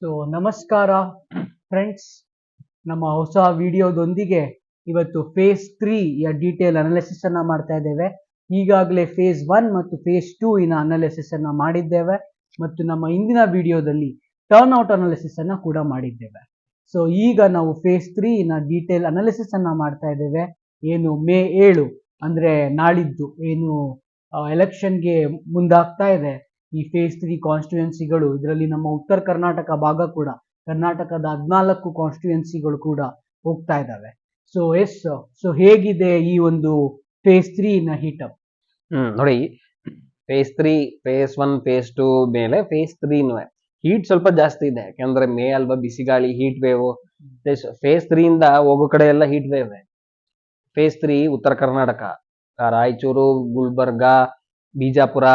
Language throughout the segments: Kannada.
ಸೊ ನಮಸ್ಕಾರ ಫ್ರೆಂಡ್ಸ್, ನಮ್ಮ ಹೊಸ ವಿಡಿಯೋದೊಂದಿಗೆ ಇವತ್ತು ಫೇಸ್ 3 ಯ ಡೀಟೇಲ್ ಅನಾಲಿಸಿಸ್ ಅನ್ನ ಮಾಡ್ತಾ ಇದ್ದೇವೆ. ಈಗಾಗಲೇ ಫೇಸ್ 1 ಮತ್ತು ಫೇಸ್ 2 ಇನ ಅನಾಲಿಸಿಸ್ ಅನ್ನ ಮಾಡಿದ್ದೇವೆ ಮತ್ತು ನಮ್ಮ ಇಂದಿನ ವಿಡಿಯೋದಲ್ಲಿ ಟರ್ನ್ ಔಟ್ ಅನಾಲಿಸಿಸ್ ಅನ್ನ ಕೂಡ ಮಾಡಿದ್ದೇವೆ. ಸೊ ಈಗ ನಾವು ಫೇಸ್ 3 ಇನ ಡೀಟೇಲ್ ಅನಾಲಿಸಿಸ್ ಅನ್ನ ಮಾಡ್ತಾ ಇದ್ದೇವೆ. ಏನು ಮೇ 7 ಅಂದ್ರೆ ನಾಳಿದ್ದು ಏನು ಎಲೆಕ್ಷನ್ಗೆ ಮುಂದಾಗ್ತಾ ಇದೆ ಈ ಫೇಸ್ 3 ಕಾನ್ಸ್ಟಿಟ್ಯೂಯೆನ್ಸಿಗಳು. ಇದರಲ್ಲಿ ನಮ್ಮ ಉತ್ತರ ಕರ್ನಾಟಕ ಭಾಗ ಕೂಡ, ಕರ್ನಾಟಕದ 14 ಕಾನ್ಸ್ಟಿಟ್ಯೂಯೆನ್ಸಿಗಳು ಕೂಡ ಹೋಗ್ತಾ ಇದ್ದಾವೆ. ಸೊ ಹೇಗಿದೆ ಈ ಒಂದು ಫೇಸ್ 3 ನ ಹೀಟಪ್? ನೋಡಿ, ಫೇಸ್ 3, ಫೇಸ್ 1, ಫೇಸ್ 2 ಮೇಲೆ ಫೇಸ್ 3 ಹೀಟ್ ಸ್ವಲ್ಪ ಜಾಸ್ತಿ ಇದೆ. ಯಾಕಂದ್ರೆ ಮೇ ಅಲ್ವಾ, ಬಿಸಿಗಾಳಿ, ಹೀಟ್ ವೇವ್. ಫೇಸ್ 3 ಇಂದ ಹೋಗೋ ಕಡೆ ಎಲ್ಲ ಹೀಟ್ ವೇವ್. ಫೇಸ್ 3 ಉತ್ತರ ಕರ್ನಾಟಕ, ರಾಯಚೂರು, ಗುಲ್ಬರ್ಗ, ಬಿಜಾಪುರ,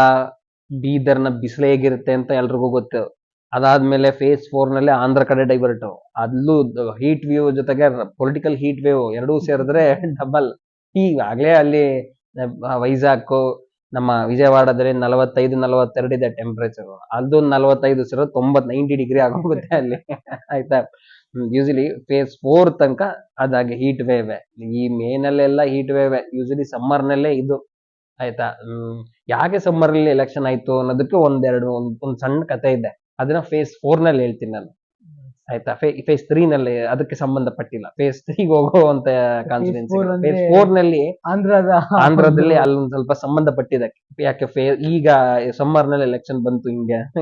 ಬೀದರ್ನ ಬಿಸಿಲು ಹೇಗಿರುತ್ತೆ ಅಂತ ಎಲ್ರಿಗೂ ಗೊತ್ತು. ಅದಾದ್ಮೇಲೆ ಫೇಸ್ 4 ನಲ್ಲಿ ಆಂಧ್ರ ಕಡೆ ಡೈವರ್ಟ್. ಅಲ್ಲೂ ಹೀಟ್ ವೇವ್ ಜೊತೆಗೆ ಪೊಲಿಟಿಕಲ್ ಹೀಟ್ ವೇವ್ ಎರಡೂ ಸೇರಿದ್ರೆ ಡಬಲ್. ಆಗ್ಲೇ ಅಲ್ಲಿ ವೈಜಾಗ್, ನಮ್ಮ ವಿಜಯವಾಡದಲ್ಲಿ 45-42 ಇದೆ ಟೆಂಪರೇಚರ್. ಅದು 45 ಸೇರೋ 90 ಡಿಗ್ರಿ ಆಗೋಗುತ್ತೆ ಅಲ್ಲಿ. ಆಯ್ತಾ? ಯೂಶಲಿ ಫೇಸ್ 4 ತನಕ ಅದಾಗೆ ಹೀಟ್ ವೇವ್. ಈ ಮೇನಲ್ಲೆಲ್ಲ ಹೀಟ್ ವೇವ್. ಯೂಶಲಿ ಸಮ್ಮರ್ ನಲ್ಲೇ ಇದು. ಆಯ್ತಾ? ಯಾಕೆ ಸಮ್ಮರ್ ಅಲ್ಲಿ ಎಲೆಕ್ಷನ್ ಆಯ್ತು ಅನ್ನೋದಕ್ಕೆ ಒಂದ್ ಸಣ್ಣ ಕತೆ ಇದೆ. ಅದನ್ನ ಫೇಸ್ 4 ನಲ್ಲಿ ಹೇಳ್ತೀನಿ ನಾನು. ಆಯ್ತಾ? ಫೇಸ್ 3 ನಲ್ಲಿ ಅದಕ್ಕೆ ಸಂಬಂಧಪಟ್ಟಿಲ್ಲ. ಫೇಸ್ 3 ಹೋಗುವಂತ ಕಾನ್ಫಿಡೆನ್ಸ್. ಫೇಸ್ 4 ನಲ್ಲಿ ಆಂಧ್ರದಲ್ಲಿ ಅಲ್ಲೊಂದ್ ಸ್ವಲ್ಪ ಸಂಬಂಧಪಟ್ಟಿದೆ. ಯಾಕೆ ಈಗ ಸಮ್ಮರ್ ನಲ್ಲಿ ಎಲೆಕ್ಷನ್ ಬಂತು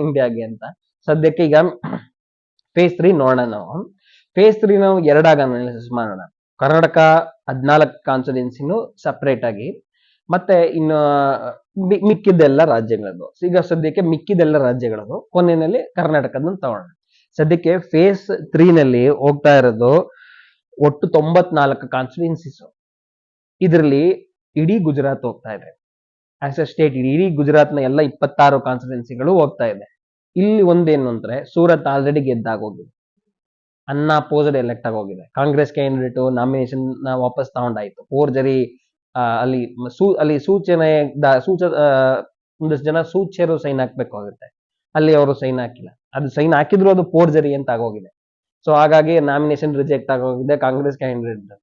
ಇಂಡಿಯಾಗೆ ಅಂತ. ಸದ್ಯಕ್ಕೆ ಈಗ ಫೇಸ್ 3 ನೋಡೋಣ ನಾವು. ಫೇಸ್ 3 ನಾವು ಎರಡಾಗ ಅನಾಲಿಸಿಸ್ ಮಾಡೋಣ. ಕರ್ನಾಟಕ 14 ಕಾನ್ಸ್ಟಿಟ್ಯೂನ್ಸಿನೂ ಸಪರೇಟ್ ಆಗಿ, ಮತ್ತೆ ಇನ್ನು ಮಿಕ್ಕಿದ್ದೆಲ್ಲ ರಾಜ್ಯಗಳದ್ದು. ಈಗ ಸದ್ಯಕ್ಕೆ ಮಿಕ್ಕಿದೆಲ್ಲ ರಾಜ್ಯಗಳದ್ದು, ಕೊನೆಯಲ್ಲಿ ಕರ್ನಾಟಕದ ತಗೊಳ್ಳೋಣ. ಸದ್ಯಕ್ಕೆ ಫೇಸ್ 3 ನಲ್ಲಿ ಹೋಗ್ತಾ ಇರೋದು ಒಟ್ಟು 94 ಕಾನ್ಸ್ಟಿಟ್ಯೂನ್ಸೀಸ್. ಇದರಲ್ಲಿ ಇಡೀ ಗುಜರಾತ್ ಹೋಗ್ತಾ ಇದೆ. ಆಸ್ ಎ ಸ್ಟೇಟ್ ಇಡೀ ಗುಜರಾತ್ನ ಎಲ್ಲ 26 ಕಾನ್ಸ್ಟಿಟ್ಯೂನ್ಸಿಗಳು ಹೋಗ್ತಾ ಇದೆ. ಇಲ್ಲಿ ಒಂದೇನು ಅಂದ್ರೆ, ಸೂರತ್ ಆಲ್ರೆಡಿ ಗೆದ್ದಾಗೋಗಿದೆ, ಅನ್ಅಪೋಸ್ಡ್ ಎಲೆಕ್ಟ್ ಆಗೋಗಿದೆ. ಕಾಂಗ್ರೆಸ್ ಕ್ಯಾಂಡಿಡೇಟ್ ನಾಮಿನೇಷನ್ ವಾಪಸ್ ತಗೊಂಡಾಯ್ತು. ಫೋರ್ಜರಿ ಅಲ್ಲಿ ಒಂದಷ್ಟು ಜನ ಸೂಚ್ಯರು ಸೈನ್ ಹಾಕ್ಬೇಕಾಗುತ್ತೆ. ಅಲ್ಲಿ ಅವರು ಸೈನ್ ಹಾಕಿಲ್ಲ. ಅದು ಸೈನ್ ಹಾಕಿದ್ರು ಅದು ಫೋರ್ಜರಿ ಅಂತ ಆಗೋಗಿದೆ. ಸೊ ಹಾಗಾಗಿ ನಾಮಿನೇಷನ್ ರಿಜೆಕ್ಟ್ ಆಗೋಗಿದೆ ಕಾಂಗ್ರೆಸ್ ಕ್ಯಾಂಡಿಡೇಟ್.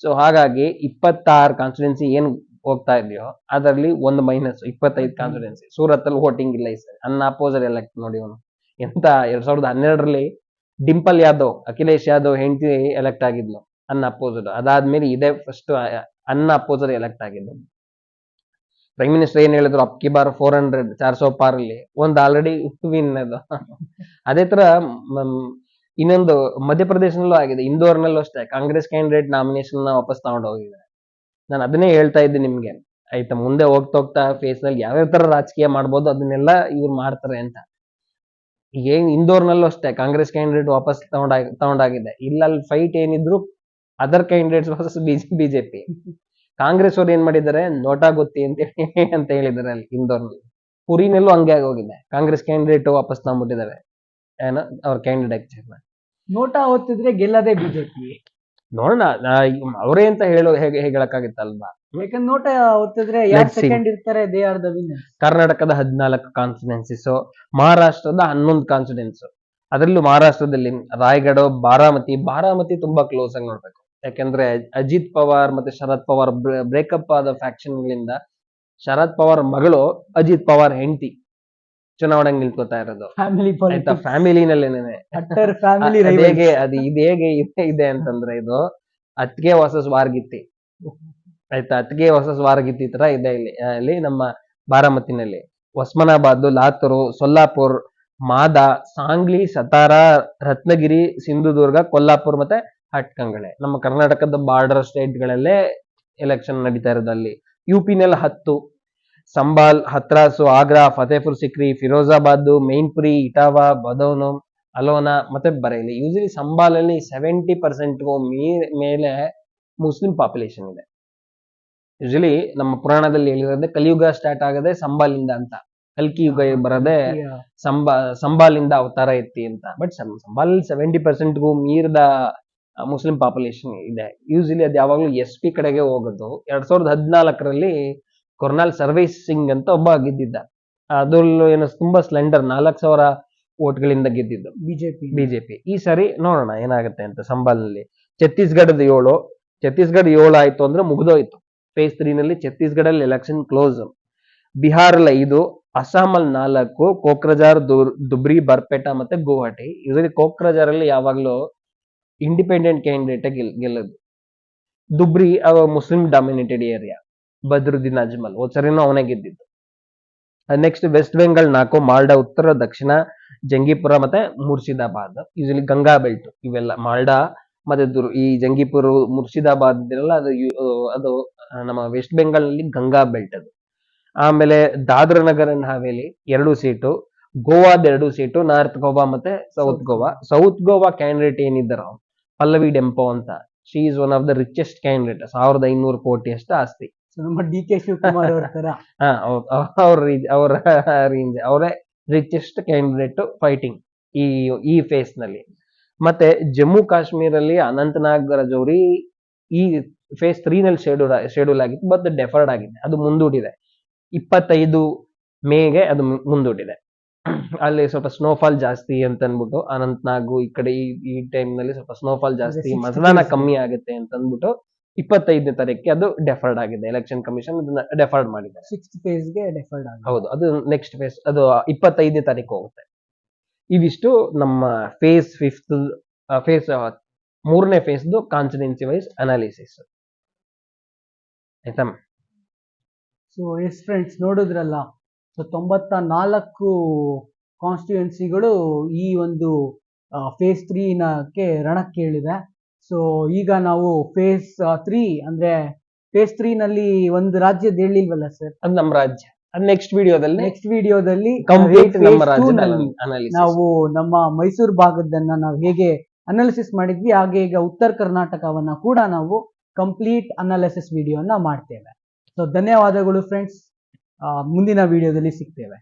ಸೊ ಹಾಗಾಗಿ 26 ಕಾನ್ಸ್ಟಿಟ್ಯೂನ್ಸಿ ಏನ್ ಹೋಗ್ತಾ ಇದೆಯೋ ಅದರಲ್ಲಿ ಒಂದು ಮೈನಸ್ 25 ಕಾನ್ಸ್ಟಿಟ್ಯೂನ್ಸಿ. ಸೂರತ್ ಅಲ್ಲಿ ವೋಟಿಂಗ್ ಇಲ್ಲ ಈ ಸರಿ. ಅನ್ಅಪೋಸ್ಡ್ ಎಲೆಕ್ಟ್ ನೋಡಿ ಅವನು ಎಂತ 2012ರಲ್ಲಿ ಡಿಂಪಲ್ ಯಾದವ್, ಅಖಿಲೇಶ್ ಯಾದವ್ ಹೆಂಡತಿ ಎಲೆಕ್ಟ್ ಆಗಿದ್ಲು ಅನ್ಅಪೋಸ್ಡ್. ಅದಾದ್ಮೇಲೆ ಇದೇ ಫಸ್ಟ್ ಅನ್ಅಪೋಸ್ಡ್ ಎಲೆಕ್ಟ್ ಆಗಿದ್ದು. ಪ್ರೈಮ್ ಮಿನಿಸ್ಟರ್ ಏನ್ ಹೇಳಿದ್ರು, ಅಪ್ಕಿ ಬಾರ್ 400 ಪಾರ್ ಅಲ್ಲಿ ಒಂದು ಆಲ್ರೆಡಿ ವಿನ್ ಅದು. ಅದೇ ತರ ಇನ್ನೊಂದು ಮಧ್ಯಪ್ರದೇಶನಲ್ಲೂ ಆಗಿದೆ, ಇಂದೋರ್ನಲ್ಲೂ ಅಷ್ಟೇ ಕಾಂಗ್ರೆಸ್ ಕ್ಯಾಂಡಿಡೇಟ್ ನಾಮಿನೇಷನ್ ವಾಪಸ್ ತಗೊಂಡು ಹೋಗಿದ್ದಾರೆ. ನಾನು ಅದನ್ನೇ ಹೇಳ್ತಾ ಇದ್ದೆ ನಿಮ್ಗೆ. ಆಯ್ತಾ? ಮುಂದೆ ಹೋಗ್ತಾ ಫೇಸ್ ನಲ್ಲಿ ಯಾವ್ಯಾವ ತರ ರಾಜಕೀಯ ಮಾಡ್ಬೋದು ಅದನ್ನೆಲ್ಲ ಇವ್ರು ಮಾಡ್ತಾರೆ ಅಂತ. ಇಂದೋರ್ನಲ್ಲೂ ಅಷ್ಟೇ ಕಾಂಗ್ರೆಸ್ ಕ್ಯಾಂಡಿಡೇಟ್ ವಾಪಸ್ ತಗೊಂಡಾಗಿದೆ. ಇಲ್ಲ ಅಲ್ಲಿ ಫೈಟ್ ಏನಿದ್ರು other candidates versus BJP. Congress ಅವ್ರು ಏನ್ ಮಾಡಿದ್ದಾರೆ, ನೋಟಾ ಗೊತ್ತಿ ಅಂತ ಹೇಳಿದ್ದಾರೆ ಅಲ್ಲಿ ಇಂದೋರ್ನಲ್ಲಿ. ಪುರಿನಲ್ಲೂ ಹಂಗೆ ಆಗೋಗಿದೆ. ಕಾಂಗ್ರೆಸ್ ಕ್ಯಾಂಡಿಡೇಟ್ ವಾಪಸ್ ತಗೊಂಡ್ಬಿಟ್ಟಿದ್ದಾರೆ ಏನೋ ಅವ್ರ ಕ್ಯಾಂಡಿಡೇಟ್. ನೋಟಾ ಓದ್ತಿದ್ರೆ ಗೆಲ್ಲದೆ ಬಿಜೆಪಿ. ನೋಡೋಣ, ಅವರೇ ಅಂತ ಹೇಳಕ್ಕಾಗತ್ತಲ್ವಾ? ಯಾಕಂದ್ರೆ ನೋಟಾ ಓದ್ತಿದ್ರೆ ಯಾರು ಸೆಕೆಂಡ್ ಇರ್ತಾರೆ, ದೇ ಆರ್ ದ ವಿನ್ನರ್. ಕರ್ನಾಟಕದ 14 ಕಾನ್ಸ್ಟಿಟ್ಯೂನ್ಸೀಸ್, ಮಹಾರಾಷ್ಟ್ರದ 11 ಕಾನ್ಸ್ಟಿಟ್ಯೂನ್ಸ್. ಅದರಲ್ಲೂ ಮಹಾರಾಷ್ಟ್ರದಲ್ಲಿ ರಾಯಗಢ, ಬಾರಾಮತಿ ತುಂಬಾ ಕ್ಲೋಸ್ ಆಗಿ ನೋಡ್ಬೇಕು. ಯಾಕಂದ್ರೆ ಅಜಿತ್ ಪವಾರ್ ಮತ್ತೆ ಶರದ್ ಪವಾರ್ ಬ್ರೇಕಪ್ ಆದ ಫ್ಯಾಕ್ಷನ್ ಗಳಿಂದ ಶರದ್ ಪವಾರ್ ಮಗಳು ಅಜಿತ್ ಪವಾರ್ ಹೆಂಡತಿ ಚುನಾವಣೆಗೆ ನಿಲ್ಕೋತಾ ಇರೋದು. ಆಯ್ತಾ? ಫ್ಯಾಮಿಲಿನಲ್ಲೇನೆ ಇದು ಹೇಗೆ ಇದೆ ಅಂತಂದ್ರೆ, ಇದು ಅತ್ತಿಗೆ ವರ್ಸಸ್ ವಾರ್ಗಿತ್ತಿ. ಆಯ್ತಾ? ಅತ್ತಿಗೆ ವರ್ಸಸ್ ವಾರ್ಗಿತ್ತಿ ತರ ಇದೆ ಇಲ್ಲಿ ನಮ್ಮ ಬಾರಾಮತಿನಲ್ಲಿ. ಒಸ್ಮಾನಾಬಾದ್, ಲಾತೂರು, ಸೊಲ್ಲಾಪುರ್, ಮಾದಾ, ಸಾಂಗ್ಲಿ, ಸತಾರಾ, ರತ್ನಗಿರಿ, ಸಿಂಧುದುರ್ಗ, ಕೊಲ್ಲಾಪುರ್ ಮತ್ತೆ ಹಟ್ಕಂಗಳೆ ನಮ್ಮ ಕರ್ನಾಟಕದ ಬಾರ್ಡರ್ ಸ್ಟೇಟ್ ಗಳಲ್ಲೇ ಎಲೆಕ್ಷನ್ ನಡೀತಾ ಇರೋದು. ಅಲ್ಲಿ ಯುಪಿನಲ್ಲಿ 10, ಸಂಬಾಲ್, ಹತ್ರಾಸು, ಆಗ್ರಾ, ಫತೇಪುರ್ ಸಿಕ್ರಿ, ಫಿರೋಜಾಬಾದ್, ಮೈನ್ಪುರಿ, ಇಟಾವಾ, ಬದೌನು, ಅಲೋನಾ ಮತ್ತೆ ಬರೇಲಿ. ಯೂಶಲಿ ಸಂಬಾಲಲ್ಲಿ 70% ಮೇಲೆ ಮುಸ್ಲಿಂ ಪಾಪ್ಯುಲೇಷನ್ ಇದೆ. ಯೂಶಲಿ ನಮ್ಮ ಪುರಾಣದಲ್ಲಿ ಹೇಳಿರೋದೇ ಕಲಿಯುಗ ಸ್ಟಾರ್ಟ್ ಆಗದೆ ಸಂಬಾಲಿಂದ ಅಂತ. ಕಲ್ಕಿ ಯುಗ ಬರದೆ ಸಂಬಾಲಿಂದ ಅವತಾರ ಎತ್ತಿ ಅಂತ. ಬಟ್ ಸಂಬಾಲ್ 70% ಮೀರಿದ ಮುಸ್ಲಿಂ ಪಾಪ್ಯುಲೇಷನ್ ಇದೆ. ಯೂಶಲಿ ಅದು ಯಾವಾಗ್ಲೂ SP ಕಡೆಗೆ ಹೋಗೋದು. 2014ರಲ್ಲಿ ಕೊರ್ನಾಲ್ ಸರ್ವೇಶ್ ಸಿಂಗ್ ಅಂತ ಒಬ್ಬ ಗೆದ್ದಿದ್ದ. ಅದ್ರಲ್ಲೂ ಏನೋ ತುಂಬಾ ಸ್ಲೆಂಡರ್ 4,000 ಓಟ್ಗಳಿಂದ ಗೆದ್ದಿದ್ದು ಬಿಜೆಪಿ. ಈ ಸರಿ ನೋಡೋಣ ಏನಾಗುತ್ತೆ ಅಂತ ಸಂಬಾಲ್ನಲ್ಲಿ. ಛತ್ತೀಸ್ಗಢದ 7, ಛತ್ತೀಸ್ಗಢ 7 ಆಯ್ತು ಅಂದ್ರೆ ಮುಗ್ದೋಯ್ತು. ಫೇಸ್ 3 ನಲ್ಲಿ ಛತ್ತೀಸ್ಗಢಲ್ಲಿ ಎಲೆಕ್ಷನ್ ಕ್ಲೋಸ್. ಬಿಹಾರಲ್ಲಿ 5, ಅಸ್ಸಾಮಲ್ಲಿ 4, ಕೋಕ್ರಜಾರ್, ದುಬ್ರಿ, ಬರ್ಪೇಟಾ ಮತ್ತೆ ಗುವಾಹಟಿ. ಇದರಲ್ಲಿ ಕೋಕ್ರಜಾರ್ ಅಲ್ಲಿ ಯಾವಾಗ್ಲೂ ಇಂಡಿಪೆಂಡೆಂಟ್ ಕ್ಯಾಂಡಿಡೇಟ್ ಗೆಲ್ಲೋದು. Dhubri Muslim dominated area, Badruddin Ajmal ಸರಿನೂ ಅವನೇ ಗೆದ್ದಿದ್ದು. ನೆಕ್ಸ್ಟ್ ವೆಸ್ಟ್ ಬೆಂಗಾಲ್ 4, ಮಾಲ್ಡಾ ಉತ್ತರ, ದಕ್ಷಿಣ, ಜಂಗೀಪುರ ಮತ್ತೆ ಮುರ್ಷಿದಾಬಾದ್. ಯೂಶಲಿ ಗಂಗಾ ಬೆಲ್ಟ್ ಇವೆಲ್ಲ ಮಾಲ್ಡಾ ಮತ್ತೆ ಈ ಜಂಗೀಪುರ, ಮುರ್ಷಿದಾಬಾದ್ ಇದೆಲ್ಲ ಅದು ನಮ್ಮ ವೆಸ್ಟ್ ಬೆಂಗಾಲ್ ನಲ್ಲಿ ಗಂಗಾ ಬೆಲ್ಟ್ ಅದು. ಆಮೇಲೆ ದಾದ್ರ ನಗರ್ ಅಂಡ್ ಹಾವೇಲಿ 2 ಸೀಟು, ಗೋವಾದ 2 ಸೀಟು, ನಾರ್ತ್ ಗೋವಾ ಮತ್ತೆ south Goa. South Goa candidate ಏನಿದ್ದಾರೋ ಪಲ್ಲವಿ ಡೆಂಪೋ ಅಂತ, she is one of the richest candidate. 1500 ಕೋಟಿ ಅಷ್ಟು ಆಸ್ತಿ. ನಮ್ಮ ಡಿ ಕೆ ಶಿವಕುಮಾರ್ ಅವ್ರ ತರ. ಅವರ ರೇಂಜ್, ಅವರೇ ರಿಚೆಸ್ಟ್ ಕ್ಯಾಂಡಿಡೇಟ್ ಫೈಟಿಂಗ್ ಈ ಫೇಸ್ ನಲ್ಲಿ. ಮತ್ತೆ ಜಮ್ಮು ಕಾಶ್ಮೀರಲ್ಲಿ ಅನಂತನಾಗ್ ರಜೌರಿ ಈ ಫೇಸ್ 3 ನಲ್ಲಿ ಶೆಡ್ಯೂಲ್ ಆಗಿತ್ತು, ಬಟ್ ಡೆಫರ್ಡ್ ಆಗಿದೆ, ಅದು ಮುಂದೂಡಿದೆ. 25 ಮೇಗೆ ಅದು ಮುಂದೂಡಿದೆ. ಅಲ್ಲಿ ಸ್ವಲ್ಪ ಸ್ನೋಫಾಲ್ ಜಾಸ್ತಿ ಅಂತ ಅನ್ಬಿಟ್ಟು ಅನಂತನಾಗು ಈ ಕಡೆ ಈ ಟೈಮ್ ನಲ್ಲಿ ಸ್ವಲ್ಪ ಸ್ನೋಫಾಲ್ ಜಾಸ್ತಿ, ಮತದಾನ ಕಮ್ಮಿ ಆಗುತ್ತೆ ಅಂತ ಅಂದ್ಬಿಟ್ಟು 25ನೇ ತಾರೀಕಿಗೆ ಅದು ಡೆಫರ್ಡ್ ಆಗಿದೆ. ಎಲೆಕ್ಷನ್ ಕಮಿಷನ್ ಅದನ್ನ ಡೆಫರ್ಡ್ ಮಾಡಿದ್ದಾರೆ. 6th ಫೇಸ್ಗೆ ಡೆಫರ್ಡ್ ಆಗಿದೆ. ಹೌದು, ಅದು ನೆಕ್ಸ್ಟ್ ಫೇಸ್, ಅದು 25ನೇ ತಾರೀಕು ಹೋಗುತ್ತೆ. ಇವಿಷ್ಟು ನಮ್ಮ ಫೇಸ್ 3ನೇ ಫೇಸ್ದು ಕಾನ್ಸ್ಟಿಟ್ಯೂನ್ಸಿ ವೈಸ್ ಅನಾಲಿಸಿಸ್ ಆಯ್ತಾ. ಸೊ ಎಸ್ ಫ್ರೆಂಡ್ಸ್, ನೋಡಿದ್ರಲ್ಲ. ಸೊ 94 ಕಾನ್ಸ್ಟಿಟ್ಯೂನ್ಸಿಗಳು ಈ ಒಂದು ಫೇಸ್ 3 ರಣಕ್ಕೇಳಿದೆ. ಸೊ ಈಗ ನಾವು ಫೇಸ್ 3 ಅಂದ್ರೆ ಫೇಸ್ 3 ನಲ್ಲಿ ಒಂದು ರಾಜ್ಯದ ಹೇಳಿಲ್ವಲ್ಲ ಸರ್, ಅದು ನಮ್ಮ ರಾಜ್ಯ. ನೆಕ್ಸ್ಟ್ ವಿಡಿಯೋದಲ್ಲಿ ಕಂಪ್ಲೀಟ್ ನಮ್ಮ ರಾಜ್ಯದ ನಾವು ನಮ್ಮ ಮೈಸೂರು ಭಾಗದನ್ನ ನಾವು ಹೇಗೆ ಅನಾಲಿಸಿಸ್ ಮಾಡಿದ್ವಿ, ಹಾಗೆ ಈಗ ಉತ್ತರ ಕರ್ನಾಟಕವನ್ನ ಕೂಡ ನಾವು ಕಂಪ್ಲೀಟ್ ಅನಾಲಿಸಿಸ್ ವಿಡಿಯೋನ ಮಾಡ್ತೇವೆ. ಸೊ ಧನ್ಯವಾದಗಳು ಫ್ರೆಂಡ್ಸ್, ಮುಂದಿನ ವಿಡಿಯೋದಲ್ಲಿ ಸಿಗ್ತೇವೆ.